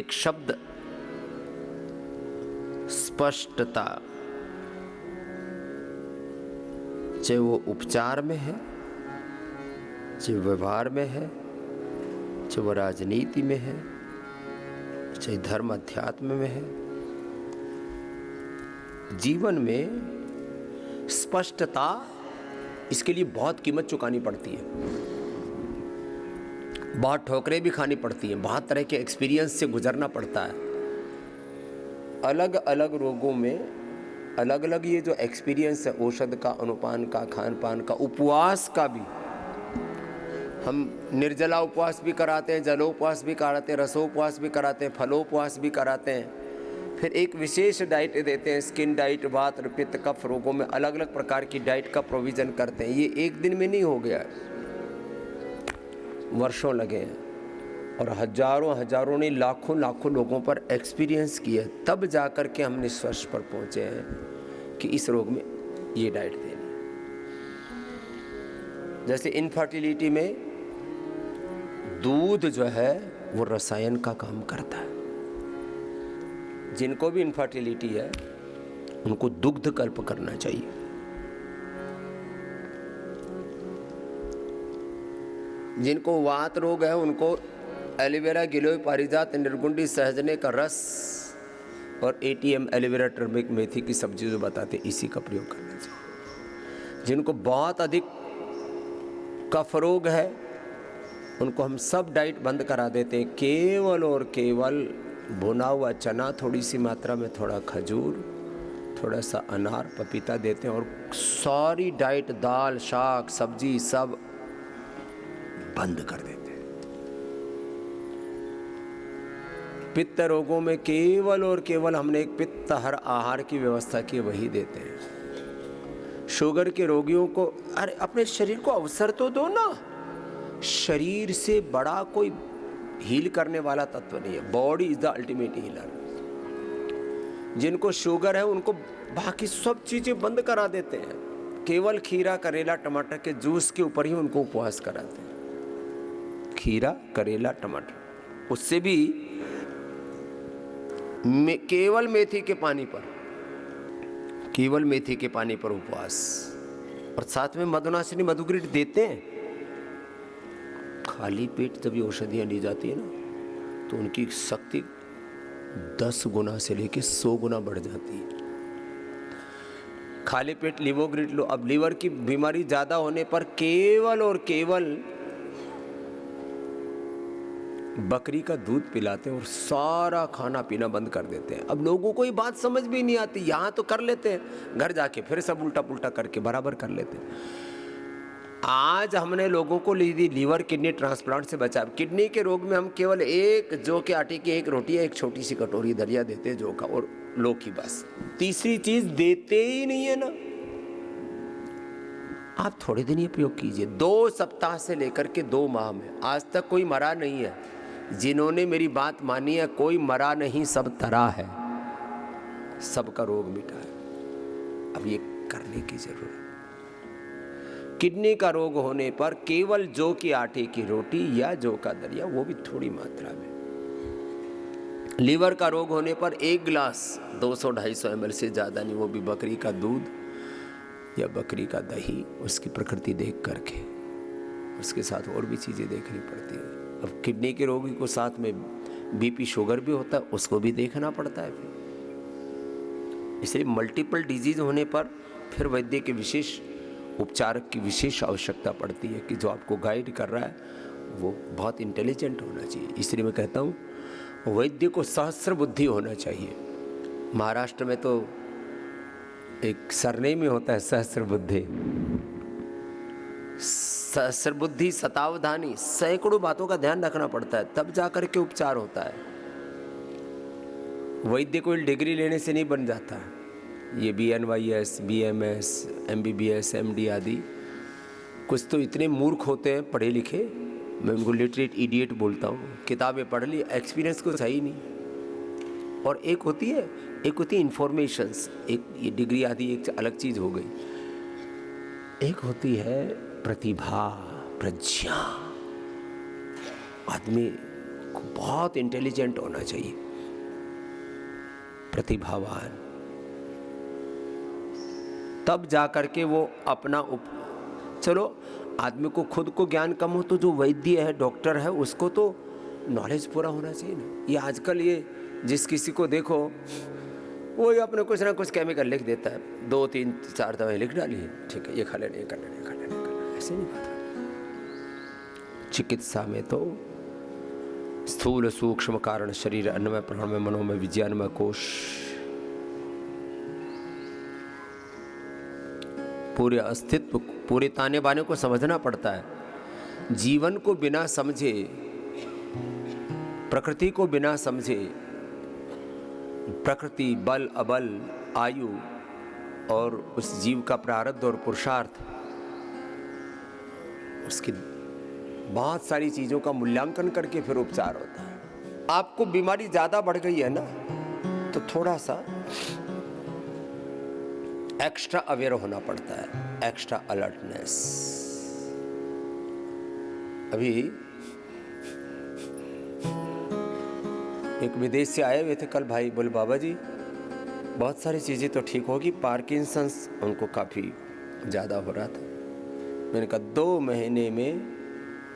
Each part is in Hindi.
एक शब्द स्पष्टता, चाहे वो उपचार में है, चाहे व्यवहार में है, चाहे वो राजनीति में है, चाहे धर्म अध्यात्म में है, जीवन में स्पष्टता, इसके लिए बहुत कीमत चुकानी पड़ती है, बहुत ठोकरें भी खानी पड़ती हैं, बहुत तरह के एक्सपीरियंस से गुजरना पड़ता है। अलग अलग रोगों में अलग अलग ये जो एक्सपीरियंस है, औषध का, अनुपान का, खान पान का, उपवास का भी, हम निर्जला उपवास भी कराते हैं, जलोपवास भी कराते हैं, रसोपवास भी कराते हैं, फलोपवास भी कराते हैं, फिर एक विशेष डाइट देते हैं, स्किन डाइट, वात, पित्त, कफ रोगों में अलग अलग प्रकार की डाइट का प्रोविज़न करते हैं। ये एक दिन में नहीं हो गया, वर्षों लगे हैं और हजारों हजारों ने, लाखों लाखों लोगों पर एक्सपीरियंस किया, तब जाकर के हम निष्कर्ष पर पहुंचे हैं कि इस रोग में ये डाइट देनी। जैसे इनफर्टिलिटी में दूध जो है वो रसायन का काम करता है। जिनको भी इनफर्टिलिटी है उनको दुग्ध कल्प करना चाहिए। जिनको वात रोग है उनको एलोवेरा, गिलोय, पारिजात, निर्गुंडी, सहजने का रस और ATM एलोवेरा, टर्मरिक, मेथी की सब्जी जो बताते, इसी का प्रयोग करना चाहिए। जिनको बहुत अधिक कफ रोग है उनको हम सब डाइट बंद करा देते हैं, केवल और केवल भुना हुआ चना, थोड़ी सी मात्रा में थोड़ा खजूर, थोड़ा सा अनार, पपीता देते हैं और सारी डाइट, दाल, शाक, सब्जी सब बंद कर देते हैं। पित्त रोगों में केवल और केवल हमने एक पित्तहर आहार की व्यवस्था की, वही देते हैं। शुगर के रोगियों को, अरे अपने शरीर को अवसर तो दो ना। शरीर से बड़ा कोई हील करने वाला तत्व नहीं है। Body is the ultimate healer. जिनको शुगर है उनको बाकी सब चीजें बंद करा देते हैं, केवल खीरा, करेला, टमाटर के जूस के ऊपर ही उनको उपवास कराते हैं। खीरा, करेला, टमाटर, उससे भी केवल मेथी के पानी पर, केवल मेथी के पानी पर उपवास, और साथ में मधुनाशिनी, मधुग्रीट देते हैं। खाली पेट जब ये औषधियाँ ली जाती है ना तो उनकी शक्ति 10 गुना से लेके 100 गुना बढ़ जाती है। खाली पेट लिवोग्रिड लो। अब लीवर की बीमारी ज़्यादा होने पर केवल और केवल बकरी का दूध पिलाते हैं और सारा खाना पीना बंद कर देते हैं। अब लोगों को ये बात समझ भी नहीं आती। यहाँ तो कर लेते हैं, घर जाके फिर सब उल्टा पुल्टा करके बराबर कर लेते हैं। आज हमने लोगों को लीवर किडनी ट्रांसप्लांट से बचा। किडनी के रोग में हम केवल एक जौ के आटे की एक रोटी या एक छोटी सी कटोरी दलिया देते हैं, जौ का और लौकी, बस। तीसरी चीज देते ही नहीं है ना। आप थोड़े दिन ये प्रयोग कीजिए, 2 सप्ताह से लेकर के 2 माह में आज तक कोई मरा नहीं है। जिन्होंने मेरी बात मानी है, कोई मरा नहीं, सब तरा है, सबका रोग मिटा है। अब ये करने की जरूरत है। किडनी का रोग होने पर केवल जौ के आटे की रोटी या जौ का दलिया, वो भी थोड़ी मात्रा में। लीवर का रोग होने पर 1 गिलास 200-250 ml से ज़्यादा नहीं, वो भी बकरी का दूध या बकरी का दही, उसकी प्रकृति देख करके। उसके साथ और भी चीज़ें देखनी पड़ती है। अब किडनी के रोगी को साथ में BP, शुगर भी होता है, उसको भी देखना पड़ता है। फिर इसलिए मल्टीपल डिजीज होने पर फिर वैद्य के विशेष उपचारक की विशेष आवश्यकता पड़ती है कि जो आपको गाइड कर रहा है वो बहुत इंटेलिजेंट होना चाहिए। इसलिए मैं कहता हूँ वैद्य को सहस्र बुद्धि होना चाहिए। महाराष्ट्र में तो एक सरनेम ही होता है, सहस्र बुद्धि। सहस्र बुद्धि, शतावधानी, सैकड़ों बातों का ध्यान रखना पड़ता है, तब जाकर के उपचार होता है। वैद्य कोई डिग्री लेने से नहीं बन जाता। ये BNYS, BMS, MBBS, MD आदि, कुछ तो इतने मूर्ख होते हैं पढ़े लिखे, मैं उनको लिटरेट इडियट बोलता हूँ। किताबें पढ़ ली, एक्सपीरियंस कुछ है ही नहीं। और एक होती है इंफॉर्मेशंस, एक ये डिग्री आदि एक अलग चीज़ हो गई। एक होती है प्रतिभा, प्रज्ञा। आदमी बहुत इंटेलिजेंट होना चाहिए, प्रतिभावान, तब जा करके वो अपना चलो आदमी को खुद को ज्ञान कम हो तो जो वैद्य है, डॉक्टर है, उसको तो नॉलेज पूरा होना चाहिए ना। ये आजकल ये जिस किसी को देखो वो ये अपने कुछ ना कुछ केमिकल लिख देता है, 2 3 4 दवाई लिख डाली है, ठीक है ये खा लेने, ये कर लेने, ये कर लेने, ऐसे नहीं पता। चिकित्सा में तो स्थूल सूक्ष्म कारण शरीर, अन्नमय प्राणमय मनोमय विज्ञानमय कोश, पूरे अस्तित्व, पूरे ताने बाने को समझना पड़ता है। जीवन को बिना समझे, प्रकृति को बिना समझे, प्रकृति, बल अबल, आयु और उस जीव का प्रारब्ध और पुरुषार्थ, उसकी बहुत सारी चीजों का मूल्यांकन करके फिर उपचार होता है। आपको बीमारी ज्यादा बढ़ गई है ना, तो थोड़ा सा एक्स्ट्रा अवेयर होना पड़ता है, एक्स्ट्रा अलर्टनेस। अभी एक विदेश से आए हुए थे कल भाई, बोले बाबा जी बहुत सारी चीज़ें तो ठीक होगी, पार्किंसंस उनको काफ़ी ज़्यादा हो रहा था। मैंने कहा 2 महीने में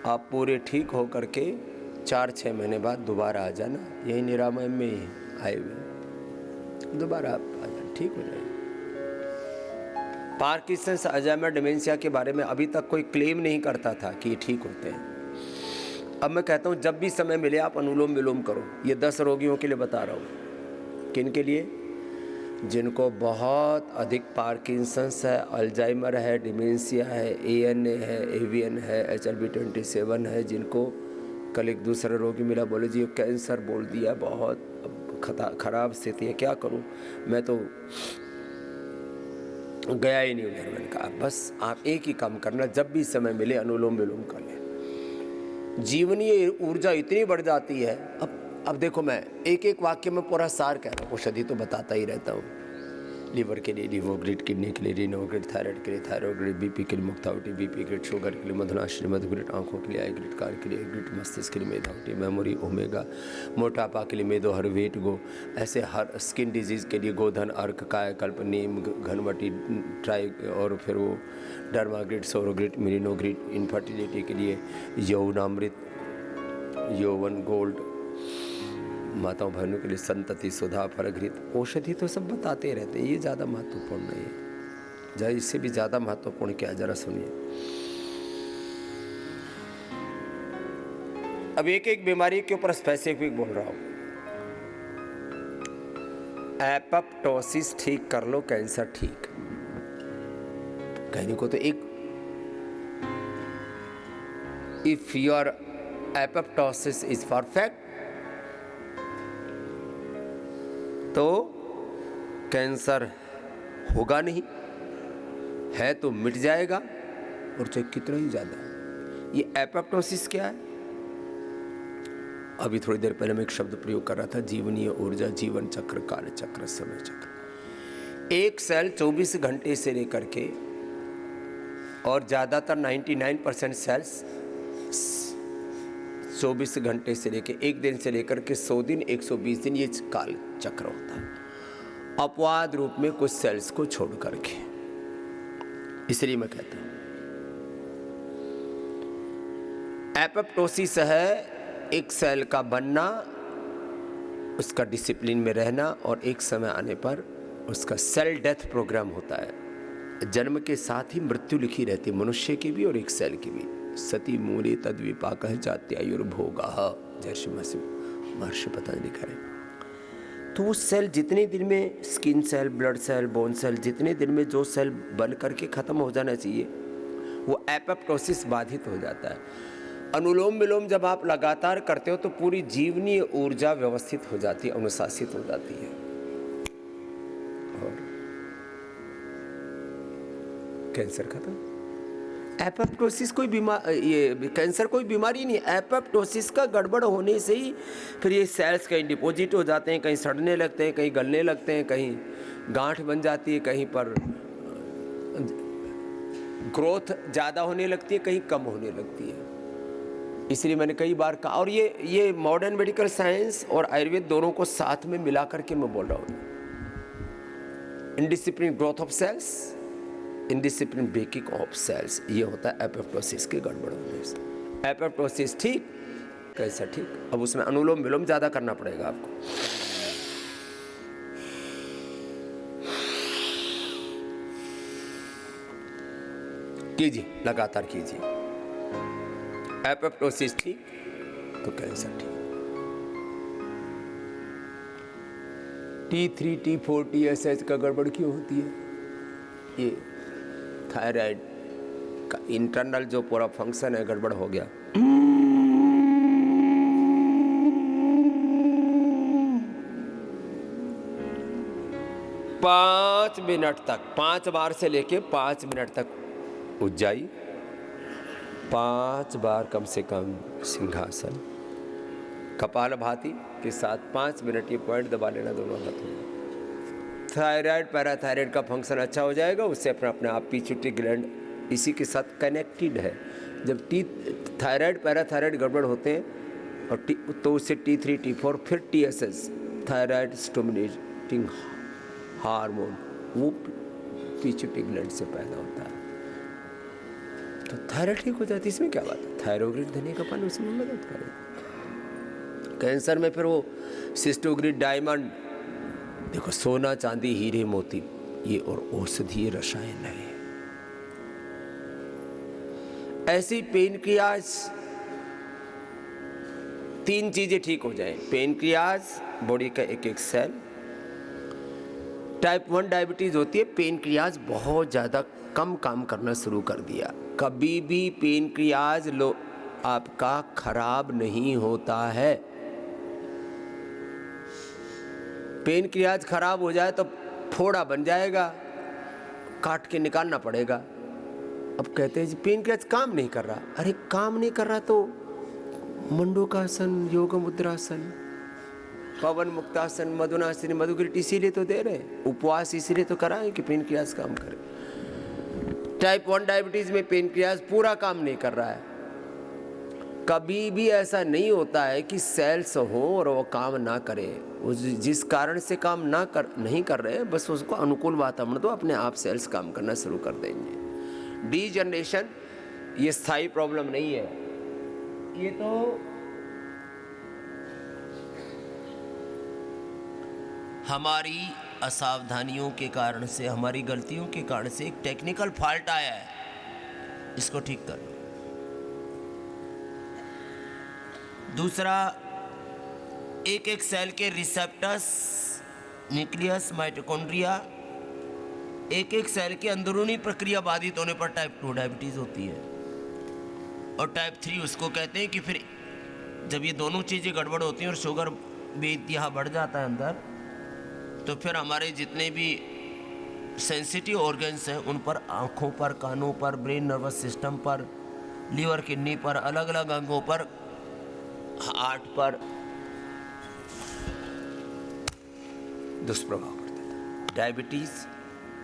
आप पूरे ठीक हो करके 4-6 महीने बाद दोबारा आ जाना, यही निरामय में ही आए हुए, दोबारा आप आ जाना, ठीक हो जाएगा। पार्किंसंस, अल्जाइमर, डिमेंशिया के बारे में अभी तक कोई क्लेम नहीं करता था कि ये ठीक होते हैं। अब मैं कहता हूँ जब भी समय मिले आप अनुलोम विलोम करो। ये 10 रोगियों के लिए बता रहा हूँ। किन के लिए? जिनको बहुत अधिक पार्किंसंस है, अल्जाइमर है, डिमेंशिया है, ANA है, AVN है, HLB27 है, जिनको कल एक दूसरा रोगी मिला, बोले जी कैंसर बोल दिया, बहुत खराब स्थिति है, क्या करूँ? मैं तो गया ही नहीं उधर। मैंने कहा बस आप एक ही काम करना, जब भी समय मिले अनुलोम विलोम कर लें, जीवनीय ऊर्जा इतनी बढ़ जाती है। अब देखो मैं एक एक वाक्य में पूरा सार कह रहा हूँ, औषधि तो बताता ही रहता हूँ। लीवर के लिए लिवोग्रिड, किडनी के लिए रिनोग्रिड, थायराइड के लिए थायरोग्रिड, BP के लिए मुक्तावटी, BP ग्रिड, शुगर के लिए मधुनाश्री मधुग्रिड, आंखों के लिए आई ग्रिड, कार के लिए ग्रिड, मस्तिष्क के लिए मेधावटी, मेमोरी ओमेगा, मोटापा के लिए मेदो हर वेट गो, ऐसे हर स्किन डिजीज़ के लिए गोधन, अर्क, कायाकल्प, नीम, घनवटी, ट्राई, और फिर वो डर्माग्रिड, सोरोग्रिड, मिरिनोग्रिड, इनफर्टिलिटी के लिए यौवनामृत, यौवन गोल्ड, माताओं बहनों के लिए संतति, सुधा, फरघृत। औषधि तो सब बताते रहते हैं, ये ज़्यादा महत्वपूर्ण नहीं है। जरा इससे भी ज़्यादा महत्वपूर्ण क्या, जरा सुनिए। अब एक एक बीमारी के ऊपर स्पेसिफिक बोल रहा हूँ। एपोप्टोसिस ठीक कर लो, कैंसर ठीक। कहने को तो एक, if your apoptosis is perfect तो कैंसर होगा नहीं, है तो मिट जाएगा, और चाहे कितना ही ज़्यादा। ये एपोप्टोसिस क्या है? अभी थोड़ी देर पहले मैं एक शब्द प्रयोग कर रहा था, जीवनीय ऊर्जा, जीवन चक्र, काल चक्र, समय चक्र। एक सेल 24 घंटे से लेकर के, और ज़्यादातर 99% सेल्स 24 घंटे से लेकर, एक दिन से लेकर के 100 दिन, 120 दिन, ये काल चक्र होता है। अपवाद रूप में कुछ सेल्स को छोड़ करके, इसलिए मैं कहता हूं एपोप्टोसिस है एक सेल का बनना, उसका डिसिप्लिन में रहना, और एक समय आने पर उसका सेल डेथ प्रोग्राम होता है। जन्म के साथ ही मृत्यु लिखी रहती है, मनुष्य की भी और एक सेल की भी। सती मूले तद्विपाक जात्यायुर्भोगः, जय श्री महर्षि पतंजलि लिखा है। तो वो सेल जितने दिन में, skin cell, blood cell, bone cell, जितने दिन में जो सेल बन करके ख़त्म हो जाना चाहिए, वो एपोप्टोसिस बाधित हो जाता है। अनुलोम विलोम जब आप लगातार करते हो तो पूरी जीवनीय ऊर्जा व्यवस्थित हो जाती है, अनुशासित हो जाती है। और कैंसर खत्म। एपोप्टोसिस कोई ये कैंसर कोई बीमारी नहीं। एपोप्टोसिस का गड़बड़ होने से ही फिर ये सेल्स कहीं डिपॉजिट हो जाते हैं, कहीं सड़ने लगते हैं, कहीं गलने लगते हैं, कहीं गांठ बन जाती है, कहीं पर ग्रोथ ज़्यादा होने लगती है, कहीं कम होने लगती है। इसलिए मैंने कई बार कहा, और ये मॉडर्न मेडिकल साइंस और आयुर्वेद दोनों को साथ में मिला करके मैं बोल रहा हूँ। Indiscipline growth of cells, indiscipline breaking of cells, ये होता है एपोप्टोसिस के गड़बड़ होने से। एपोप्टोसिस ठीक, कैसा ठीक? अब उसमें अनुलोम विलोम ज़्यादा करना पड़ेगा आपको। कीजिए, लगातार कीजिए। एपोप्टोसिस ठीक तो कैंसर ठीक। T3, T4, TSH का गड़बड़ क्यों होती है? ये थायराइड का इंटरनल जो पूरा फंक्शन है गड़बड़ हो गया। पाँच मिनट तक, 5 बार से लेके 5 मिनट तक उज्जाई, 5 बार कम से कम सिंहासन, कपालभाति के साथ 5 मिनट ये पॉइंट दबा लेना दोनों हाथों में। थायराइड पैराथायराइड का फंक्शन अच्छा हो जाएगा, उससे अपने आप पिट्यूटरी ग्लैंड इसी के साथ कनेक्टेड है। जब थायराइड पैराथायराइड गड़बड़ होते हैं और तो उससे T3 T4 फिर TSH थायराइड स्टिमुलेटिंग हार्मोन वो पिट्यूटरी ग्लैंड से पैदा होता है, तो थायराइड ठीक हो जाती है। इसमें क्या बात है? थायरोग्रिड धनिकापन उसमें मदद करेगा। कैंसर में फिर वो सिस्टोग्रिड डायमंड, देखो सोना चांदी हीरे मोती ये और औषधीय रसायन है। ऐसी पेनक्रियाज 3 चीजें ठीक हो जाए। पेनक्रियाज बॉडी का एक सेल। टाइप 1 डायबिटीज होती है, पेनक्रियाज बहुत ज़्यादा कम काम करना शुरू कर दिया। कभी भी पेनक्रियाज आपका खराब नहीं होता है। पेनक्रियाज खराब हो जाए तो फोड़ा बन जाएगा, काट के निकालना पड़ेगा। अब कहते हैं जी पेनक्रियाज काम नहीं कर रहा। अरे काम नहीं कर रहा तो मंडूकासन, योग मुद्रासन, पवन मुक्तासन, मधुनासन, मधुग्रिट इसीलिए तो दे रहे हैं, उपवास इसीलिए तो कराएं कि पेनक्रियाज काम करे। टाइप 1 डायबिटीज में पेनक्रियाज पूरा काम नहीं कर रहा है। कभी भी ऐसा नहीं होता है कि सेल्स हो और वो काम ना करे। जिस कारण से काम नहीं कर रहे, बस उसको अनुकूल वातावरण दो, अपने आप सेल्स काम करना शुरू कर देंगे। डीजनरेशन ये स्थायी प्रॉब्लम नहीं है, ये तो हमारी असावधानियों के कारण से, हमारी गलतियों के कारण से एक टेक्निकल फॉल्ट आया है, इसको ठीक कर लो। दूसरा, एक सेल के रिसेप्टर्स, न्यूक्लियस, माइटोकॉन्ड्रिया, एक सेल के अंदरूनी प्रक्रिया बाधित होने पर टाइप 2 डायबिटीज होती है। और टाइप 3 उसको कहते हैं कि फिर जब ये दोनों चीज़ें गड़बड़ होती हैं और शुगर बेइंतहा बढ़ जाता है अंदर, तो फिर हमारे जितने भी सेंसिटिव ऑर्गन्स हैं उन पर, आँखों पर, कानों पर, ब्रेन नर्वस सिस्टम पर, लीवर किडनी पर, अलग अलग अंगों पर, हार्ट पर दुष्प्रभाव पड़ता है। डायबिटीज,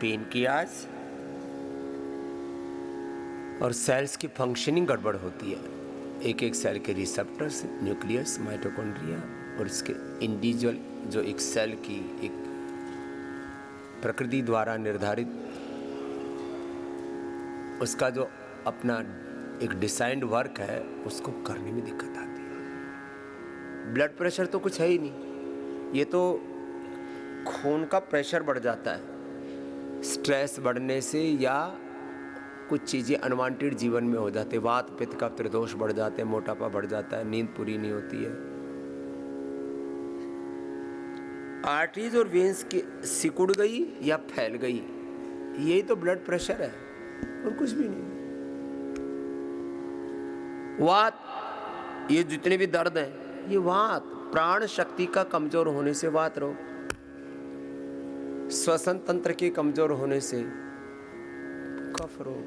पेनक्रियाज और सेल्स की फंक्शनिंग गड़बड़ होती है। एक सेल के रिसेप्टर्स, न्यूक्लियस, माइटोकॉन्ड्रिया और इसके इंडिविजुअल जो एक सेल की एक प्रकृति द्वारा निर्धारित उसका जो अपना एक डिसाइंड वर्क है उसको करने में दिक्कत आती है। ब्लड प्रेशर तो कुछ है ही नहीं, ये तो खून का प्रेशर बढ़ जाता है स्ट्रेस बढ़ने से, या कुछ चीज़ें अनवांटेड जीवन में हो जाते, वात पित्त का त्रिदोष बढ़ जाते हैं, मोटापा बढ़ जाता है, नींद पूरी नहीं होती है। आर्टरीज और वेन्स की सिकुड़ गई या फैल गई, यही तो ब्लड प्रेशर है और कुछ भी नहीं। वात, ये जितने भी दर्द हैं ये वात, प्राण शक्ति का कमजोर होने से वात रोग, श्वसन तंत्र के कमजोर होने से कफ रोग,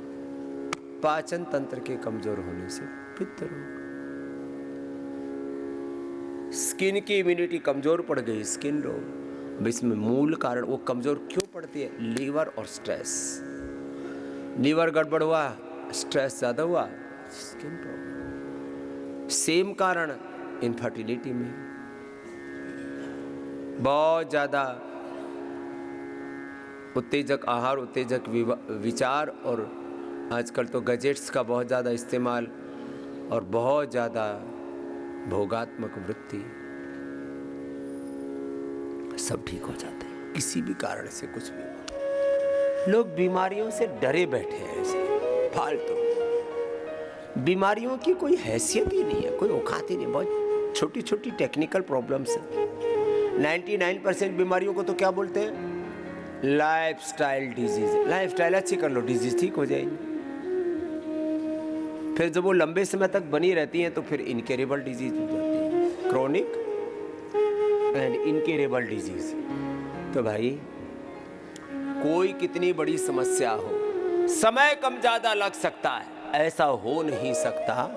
पाचन तंत्र के कमजोर होने से पित्त रोग, स्किन की इम्यूनिटी कमजोर पड़ गई, स्किन रोग। अब इसमें मूल कारण वो कमजोर क्यों पड़ती है? लीवर और स्ट्रेस। लीवर गड़बड़ हुआ, स्ट्रेस ज्यादा हुआ, स्किन प्रॉब्लम। सेम कारण इनफर्टिलिटी में। बहुत ज़्यादा उत्तेजक आहार, उत्तेजक विचार और आजकल तो गैजेट्स का बहुत ज़्यादा इस्तेमाल और बहुत ज़्यादा भोगात्मक वृत्ति, सब ठीक हो जाता है किसी भी कारण से। कुछ भी लोग बीमारियों से डरे बैठे हैं, ऐसे फालतू। बीमारियों की कोई हैसियत ही नहीं है, कोई औकात ही नहीं। बहुत छोटी छोटी टेक्निकल प्रॉब्लम्स हैं। 99% बीमारियों को तो क्या बोलते हैं? Lifestyle disease. लाइफस्टाइल अच्छी कर लो, डिजीज ठीक हो जाएगी। फिर जब वो लंबे समय तक बनी रहती हैं तो फिर इनकेरेबल डिजीज हो जाती है, क्रोनिक एंड इनकेरेबल डिजीज। तो भाई कोई कितनी बड़ी समस्या हो, समय कम ज्यादा लग सकता है, ऐसा हो नहीं सकता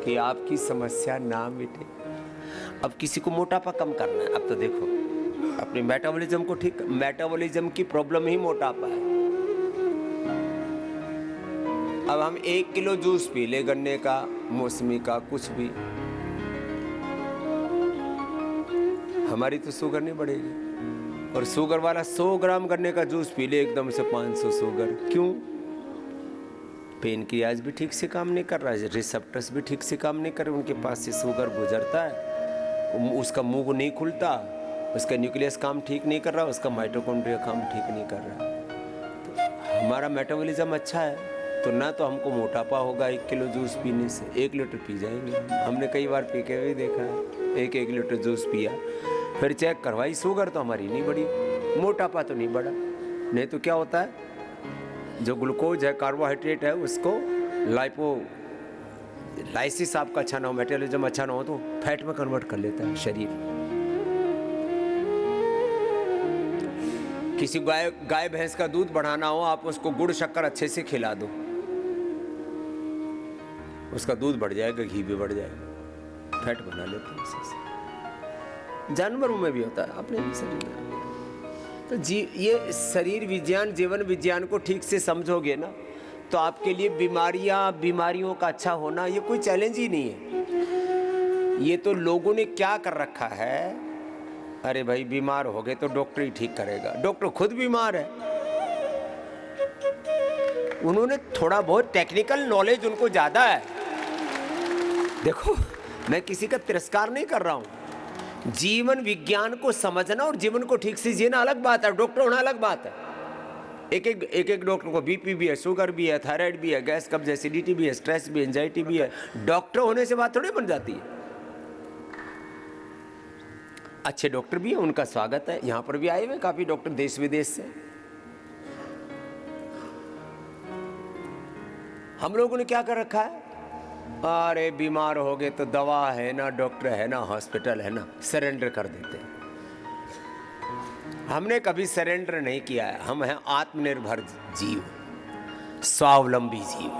कि आपकी समस्या ना मिटे। अब किसी को मोटापा कम करना है, अब तो देखो अपने मेटाबॉलिज्म को ठीक, मेटाबॉलिज्म की प्रॉब्लम ही मोटापा है। अब हम 1 किलो जूस पी ले, गन्ने का, मौसमी का, कुछ भी, हमारी तो शुगर नहीं बढ़ेगी। और शुगर वाला 100 ग्राम गन्ने का जूस पी ले, एकदम से 500 शुगर। क्यों? पेनक्रियाज भी ठीक से काम नहीं कर रहा है, रिसेप्टर्स भी ठीक से काम नहीं कर रहे, उनके पास से शुगर गुजरता है, उसका मुंह नहीं खुलता, उसका न्यूक्लियस काम ठीक नहीं कर रहा, उसका माइटोकॉन्ड्रिया काम ठीक नहीं कर रहा। तो हमारा मेटाबॉलिज्म अच्छा है तो ना तो हमको मोटापा होगा 1 किलो जूस पीने से, 1 लीटर पी जाएंगे। हमने कई बार पी के भी देखा है, 1 लीटर जूस पिया, फिर चेक करवाई, शुगर तो हमारी नहीं बढ़ी, मोटापा तो नहीं बढ़ा। नहीं तो क्या होता है, जो ग्लूकोज है, कार्बोहाइड्रेट है, उसको लाइसिस आपका अच्छा ना हो, मेटाबॉलिज्म अच्छा ना हो तो फैट में कन्वर्ट कर लेता है शरीर। किसी गाय भैंस का दूध बढ़ाना हो, आप उसको गुड़ शक्कर अच्छे से खिला दो, उसका दूध बढ़ जाएगा, घी भी बढ़ जाएगा, फैट बना लेते हैं उससे। जानवरों में भी होता है, अपने शरीर में। तो ये शरीर विज्ञान, जीवन विज्ञान को ठीक से समझोगे ना तो आपके लिए बीमारियों का अच्छा होना ये कोई चैलेंज ही नहीं है। ये तो लोगों ने क्या कर रखा है, अरे भाई बीमार हो गए तो डॉक्टर ही ठीक करेगा। डॉक्टर खुद बीमार है, उन्होंने थोड़ा बहुत टेक्निकल नॉलेज उनको ज्यादा है। देखो मैं किसी का तिरस्कार नहीं कर रहा हूं, जीवन विज्ञान को समझना और जीवन को ठीक से जीना अलग बात है, डॉक्टर होना अलग बात है। एक डॉक्टर को बीपी भी है, शुगर भी है, थायराइड भी है, गैस कब्ज, एसिडिटी भी है, स्ट्रेस भी, एंजाइटी भी है। डॉक्टर होने से बात थोड़ी बन जाती है। अच्छे डॉक्टर भी है, उनका स्वागत है, यहां पर भी आए हुए काफी डॉक्टर देश विदेश से। हम लोगों ने क्या कर रखा है, अरे बीमार हो गए तो दवा है ना, डॉक्टर है ना, हॉस्पिटल है ना, सरेंडर कर देते हैं। हमने कभी सरेंडर नहीं किया है। हम हैं आत्मनिर्भर जीव, स्वावलंबी जीव।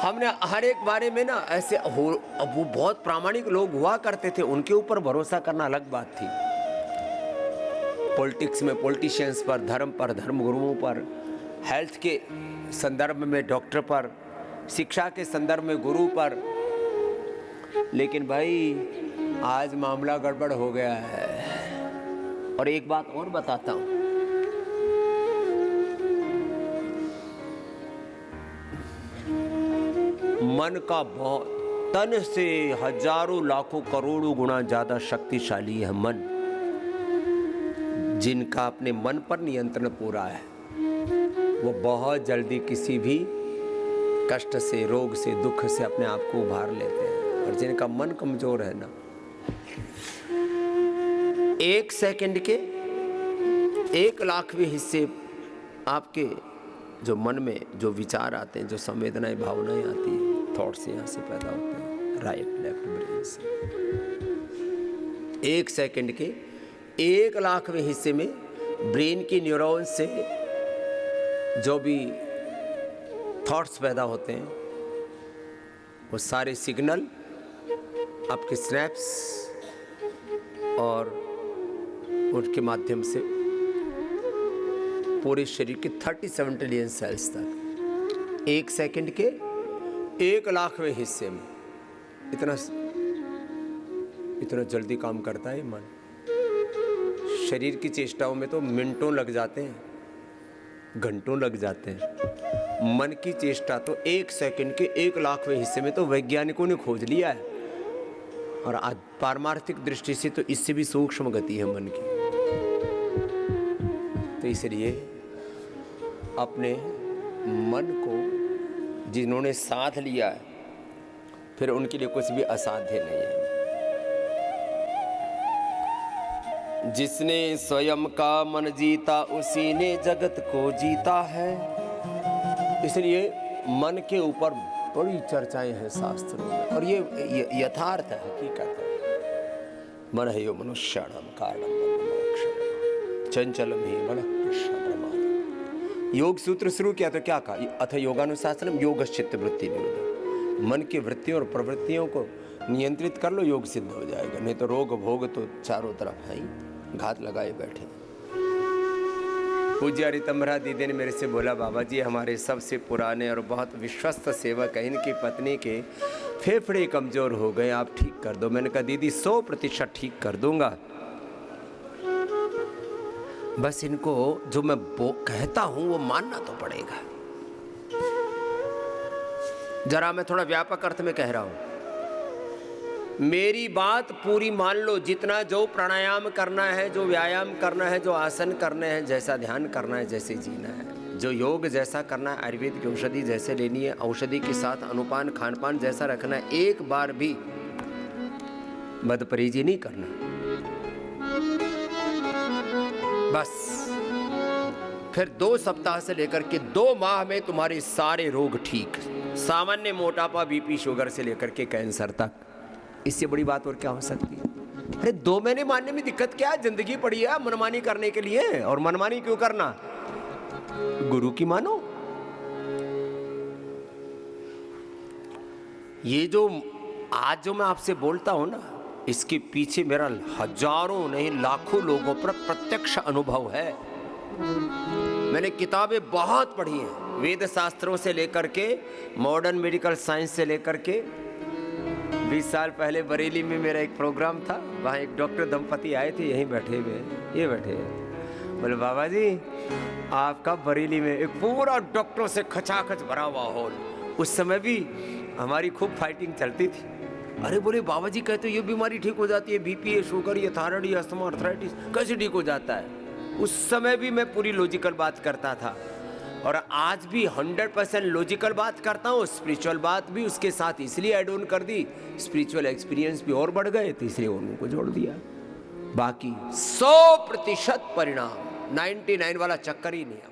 हमने हर एक बारे में ना ऐसे अब वो बहुत प्रामाणिक लोग हुआ करते थे, उनके ऊपर भरोसा करना अलग बात थी। पॉलिटिक्स में पॉलिटिशियंस पर, धर्म पर धर्मगुरुओं पर, हेल्थ के संदर्भ में डॉक्टर पर, शिक्षा के संदर्भ में गुरु पर। लेकिन भाई आज मामला गड़बड़ हो गया है। और एक बात और बताता हूं, मन का बहुत, तन से हजारों लाखों करोड़ों गुना ज्यादा शक्तिशाली है मन। जिनका अपने मन पर नियंत्रण पूरा है वो बहुत जल्दी किसी भी कष्ट से, रोग से, दुख से अपने आप को उभार लेते हैं। और जिनका मन कमजोर है ना, 1 सेकंड के 1 लाखवें हिस्से आपके जो मन में जो विचार आते हैं, जो संवेदनाएं, भावनाएं आती हैं, थॉट्स यहाँ से पैदा होते हैं, राइट लेफ्ट ब्रेन से। 1 सेकंड के 1 लाखवें हिस्से में ब्रेन की न्यूरॉन से जो भी थॉट्स पैदा होते हैं, वो सारे सिग्नल आपके स्नैप्स और उनके माध्यम से पूरे शरीर के 37 ट्रिलियन सेल्स तक, 1 सेकंड के 1,00,000वें हिस्से में। इतना जल्दी काम करता है मन। शरीर की चेष्टाओं में तो मिनटों लग जाते हैं, घंटों लग जाते हैं। मन की चेष्टा तो 1 सेकंड के 1,00,000वें हिस्से में तो वैज्ञानिकों ने खोज लिया है। और आज पारमार्थिक दृष्टि से तो इससे भी सूक्ष्म गति है मन की। तो इसलिए अपने मन को जिन्होंने साध लिया है, फिर उनके लिए कुछ भी असाध्य नहीं है। जिसने स्वयं का मन जीता उसी ने जगत को जीता है। इसलिए मन के ऊपर बड़ी चर्चाएं हैं शास्त्रों में, और ये यथार्थ है, हकीकत है। मन है यो मनुष्याणाम कारणम मोक्षम चंचलम ही मन कृष्ण प्रमाद। योग सूत्र शुरू किया तो क्या कहा? अथ योगानुशासनम योगश्चित्त वृत्ति निरोधम। मन की वृत्तियों और प्रवृत्तियों को नियंत्रित कर लो, योग सिद्ध हो जाएगा। नहीं तो रोग भोग तो चारों तरफ है ही, घात लगाए बैठे। पूज्य रितंभरा दीदी ने मेरे से बोला, बाबा जी हमारे सबसे पुराने और बहुत विश्वस्त सेवक हैं, इनकी पत्नी के फेफड़े कमजोर हो गए, आप ठीक कर दो। मैंने कहा दीदी 100% ठीक कर दूंगा, बस इनको जो मैं कहता हूं वो मानना तो पड़ेगा। जरा मैं थोड़ा व्यापक अर्थ में कह रहा हूं, मेरी बात पूरी मान लो। जितना जो प्राणायाम करना है, जो व्यायाम करना है, जो आसन करने हैं, जैसा ध्यान करना है, जैसे जीना है, जो योग जैसा करना है, आयुर्वेद की औषधि जैसे लेनी है, औषधि के साथ अनुपान खान पान जैसा रखना है, एक बार भी बदपरहेजी नहीं करना। बस फिर 2 सप्ताह से लेकर के 2 माह में तुम्हारे सारे रोग ठीक। सामान्य मोटापा, बीपी, शुगर से लेकर के कैंसर तक। इससे बड़ी बात और क्या हो सकती है? अरे 2 महीने मानने में दिक्कत क्या है? जिंदगी पड़ी है मनमानी करने के लिए, और मनमानी क्यों करना? गुरु की मानो। ये जो आज जो मैं आपसे बोलता हूं ना, इसके पीछे मेरा हजारों नहीं लाखों लोगों पर प्रत्यक्ष अनुभव है। मैंने किताबें बहुत पढ़ी हैं, वेद शास्त्रों से लेकर के मॉडर्न मेडिकल साइंस से लेकर के। 20 साल पहले बरेली में मेरा एक प्रोग्राम था, वहाँ एक डॉक्टर दंपति आए थे, यहीं बैठे हुए, ये बैठे हैं। बोले बाबा जी आपका बरेली में एक पूरा डॉक्टरों से खचाखच भरा हुआ हॉल। उस समय भी हमारी खूब फाइटिंग चलती थी। अरे बोले बाबा जी कहते ये बीमारी ठीक हो जाती है, बीपी है, शुगर, ये थायराइड, ये अस्थमा, आर्थराइटिस कैसे ठीक हो जाता है? उस समय भी मैं पूरी लॉजिकल बात करता था, और आज भी 100% लॉजिकल बात करता हूँ। स्पिरिचुअल बात भी उसके साथ इसलिए ऐड ऑन कर दी, स्पिरिचुअल एक्सपीरियंस भी और बढ़ गए, तो इसलिए उनको जोड़ दिया। बाकी 100% परिणाम, 99 वाला चक्कर ही नहीं है।